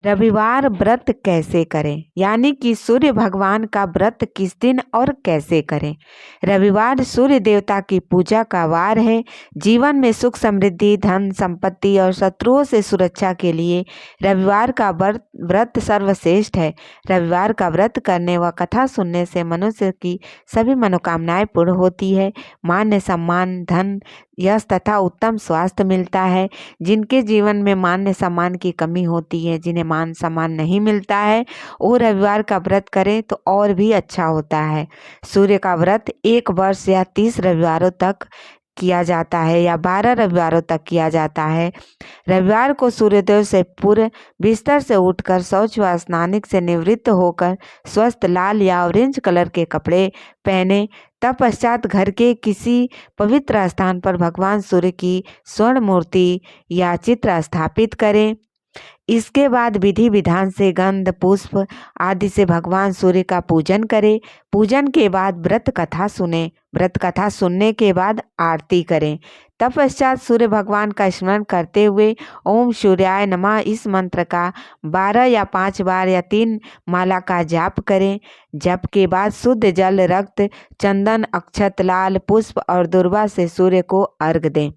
रविवार व्रत कैसे करें, यानी कि सूर्य भगवान का व्रत किस दिन और कैसे करें। रविवार सूर्य देवता की पूजा का वार है। जीवन में सुख समृद्धि, धन संपत्ति और शत्रुओं से सुरक्षा के लिए रविवार का व्रत सर्वश्रेष्ठ है। रविवार का व्रत करने व कथा सुनने से मनुष्य की सभी मनोकामनाएं पूर्ण होती है। मान सम्मान, धन, यश तथा उत्तम स्वास्थ्य मिलता है। जिनके जीवन में मान सम्मान की कमी होती है, जिन्हें मान सम्मान नहीं मिलता है, वो रविवार का व्रत करें तो और भी अच्छा होता है। सूर्य का व्रत 1 वर्ष या 30 रविवारों तक किया जाता है या 12 रविवारों तक किया जाता है। रविवार को सूर्योदय से पूर्व बिस्तर से उठकर शौच व स्नान से निवृत्त होकर स्वस्थ लाल या ऑरेंज कलर के कपड़े पहने। तत्पश्चात घर के किसी पवित्र स्थान पर भगवान सूर्य की स्वर्ण मूर्ति या चित्र स्थापित करें। इसके बाद विधि विधान से गंध पुष्प आदि से भगवान सूर्य का पूजन करें। पूजन के बाद व्रत कथा सुने। व्रत कथा सुनने के बाद आरती करें। तत्पश्चात सूर्य भगवान का स्मरण करते हुए ओम सूर्याय नमः इस मंत्र का 12 या 5 बार या 3 माला का जाप करें। जप के बाद शुद्ध जल, रक्त, चंदन, अक्षत, लाल पुष्प और दुर्वा से सूर्य को अर्घ दें।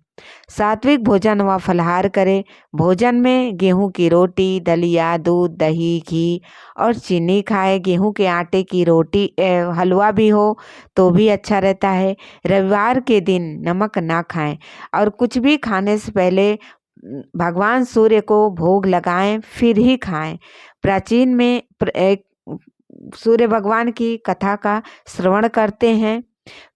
सात्विक भोजन व फलाहार करें। भोजन में गेहूं की रोटी, दलिया, दूध, दही, घी और चीनी खाएं। गेहूं के आटे की रोटी, हलवा भी हो तो भी अच्छा रहता है। रविवार के दिन नमक ना खाएं और कुछ भी खाने से पहले भगवान सूर्य को भोग लगाएं फिर ही खाएं। प्राचीन में एक सूर्य भगवान की कथा का श्रवण करते हैं।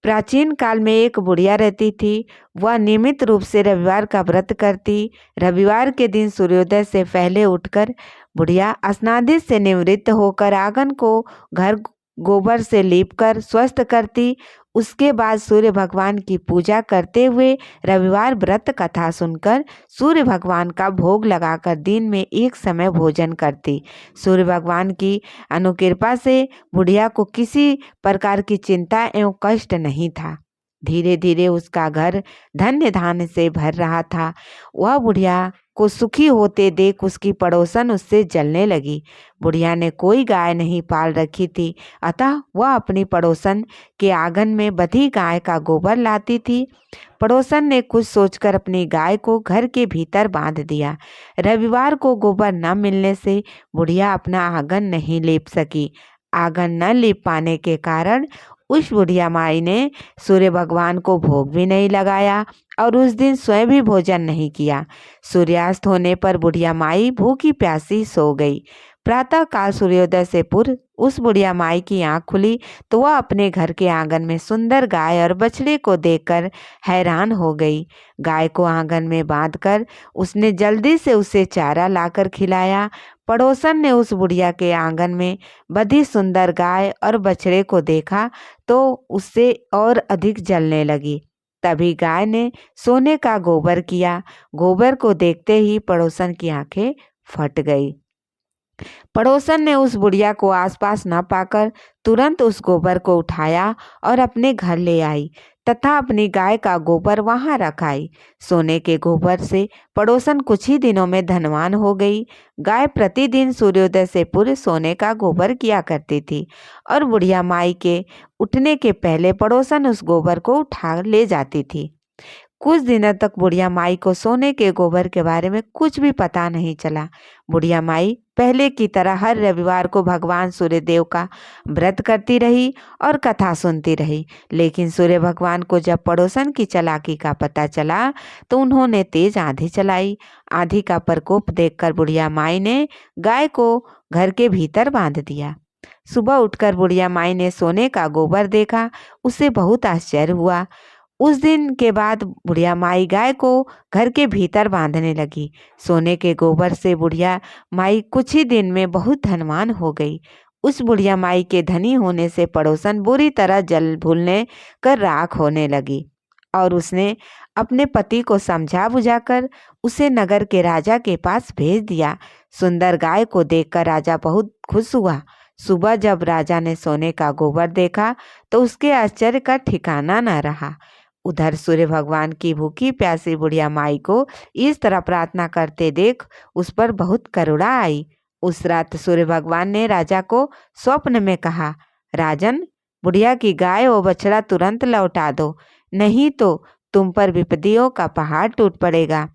प्राचीन काल में एक बुढ़िया रहती थी। वह नियमित रूप से रविवार का व्रत करती। रविवार के दिन सूर्योदय से पहले उठकर बुढ़िया स्नादि से निवृत्त होकर आंगन को घर गोबर से लीपकर स्वस्थ करती। उसके बाद सूर्य भगवान की पूजा करते हुए रविवार व्रत कथा सुनकर सूर्य भगवान का भोग लगाकर दिन में एक समय भोजन करती। सूर्य भगवान की अनुकृपा से बुढ़िया को किसी प्रकार की चिंता एवं कष्ट नहीं था। धीरे धीरे उसका घर धन्य धान्य से भर रहा था। वह बुढ़िया को सुखी होते देख उसकी पड़ोसन उससे जलने लगी। बुढ़िया ने कोई गाय नहीं पाल रखी थी, अतः वह अपनी पड़ोसन के आंगन में बधी गाय का गोबर लाती थी। पड़ोसन ने कुछ सोचकर अपनी गाय को घर के भीतर बांध दिया। रविवार को गोबर न मिलने से बुढ़िया अपना आंगन नहीं लीप सकी। आंगन न लीप पाने के कारण उस बुढ़िया माई ने सूर्य भगवान को भोग भी नहीं लगाया और उस दिन स्वयं भी भोजन नहीं किया। सूर्यास्त होने पर बुढ़िया माई भूखी प्यासी सो गई। प्रातः काल सूर्योदय से पूर्व उस बुढ़िया माई की आंख खुली तो वह अपने घर के आंगन में सुंदर गाय और बछड़े को देखकर हैरान हो गई। गाय को आंगन में बांधकर उसने जल्दी से उसे चारा लाकर खिलाया। पड़ोसन ने उस बुढ़िया के आंगन में बधी सुंदर गाय और बछड़े को देखा तो उससे और अधिक जलने लगी। तभी गाय ने सोने का गोबर किया। गोबर को देखते ही पड़ोसन की आंखें फट गई। पड़ोसन ने उस बुढ़िया को आसपास न पाकर तुरंत उस गोबर को उठाया और अपने घर ले आई तथा अपनी गाय का गोबर वहां रख आई। सोने के गोबर से पड़ोसन कुछ ही दिनों में धनवान हो गई। गाय प्रतिदिन सूर्योदय से पूर्व सोने का गोबर किया करती थी और बुढ़िया माई के उठने के पहले पड़ोसन उस गोबर को उठा ले जाती थी। कुछ दिनों तक बुढ़िया माई को सोने के गोबर के बारे में कुछ भी पता नहीं चला। बुढ़िया माई पहले की तरह हर रविवार को भगवान सूर्यदेव का व्रत करती रही और कथा सुनती रही। लेकिन सूर्य भगवान को जब पड़ोसन की चालाकी का पता चला तो उन्होंने तेज आंधी चलाई। आंधी का प्रकोप देखकर बुढ़िया माई ने गाय को घर के भीतर बांध दिया। सुबह उठकर बुढ़िया माई ने सोने का गोबर देखा। उसे बहुत आश्चर्य हुआ। उस दिन के बाद बुढ़िया माई गाय को घर के भीतर बांधने लगी। सोने के गोबर से बुढ़िया माई कुछ ही दिन में बहुत धनवान हो गई। उस बुढ़िया माई के धनी होने से पड़ोसन बुरी तरह जल भूलने कर राख होने लगी और उसने अपने पति को समझा बुझाकर उसे नगर के राजा के पास भेज दिया। सुंदर गाय को देखकर राजा बहुत खुश हुआ। सुबह जब राजा ने सोने का गोबर देखा तो उसके आश्चर्य का ठिकाना न रहा। उधर सूर्य भगवान की भूखी प्यासी बुढ़िया माई को इस तरह प्रार्थना करते देख उस पर बहुत करुणा आई उस रात सूर्य भगवान ने राजा को स्वप्न में कहा, राजन, बुढ़िया की गाय और बछड़ा तुरंत लौटा दो, नहीं तो तुम पर विपत्तियों का पहाड़ टूट पड़ेगा,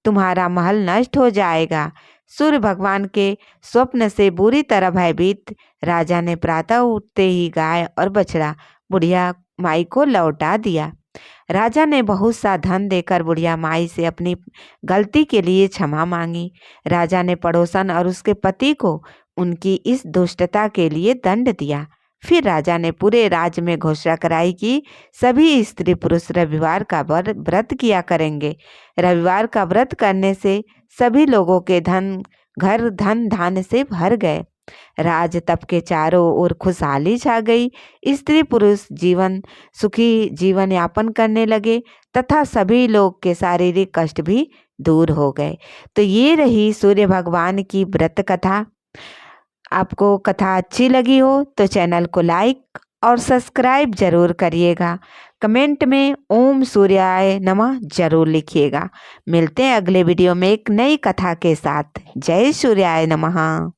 तुम्हारा महल नष्ट हो जाएगा। सूर्य भगवान के स्वप्न से बुरी तरह भयभीत राजा ने प्रातः उठते ही गाय और बछड़ा बुढ़िया माई को लौटा दिया। राजा ने बहुत सा धन देकर बुढ़िया माई से अपनी गलती के लिए क्षमा मांगी। राजा ने पड़ोसन और उसके पति को उनकी इस दुष्टता के लिए दंड दिया। फिर राजा ने पूरे राज्य में घोषणा कराई कि सभी स्त्री पुरुष रविवार का व्रत किया करेंगे। रविवार का व्रत करने से सभी लोगों के घर धन धान्य से भर गए। राज तप के चारों ओर खुशहाली छा गई। स्त्री पुरुष सुखी जीवन यापन करने लगे तथा सभी लोग के शारीरिक कष्ट भी दूर हो गए। तो ये रही सूर्य भगवान की व्रत कथा। आपको कथा अच्छी लगी हो तो चैनल को लाइक और सब्सक्राइब जरूर करिएगा। कमेंट में ओम सूर्याय नमः जरूर लिखिएगा। मिलते हैं अगले वीडियो में एक नई कथा के साथ। जय सूर्याय नमः।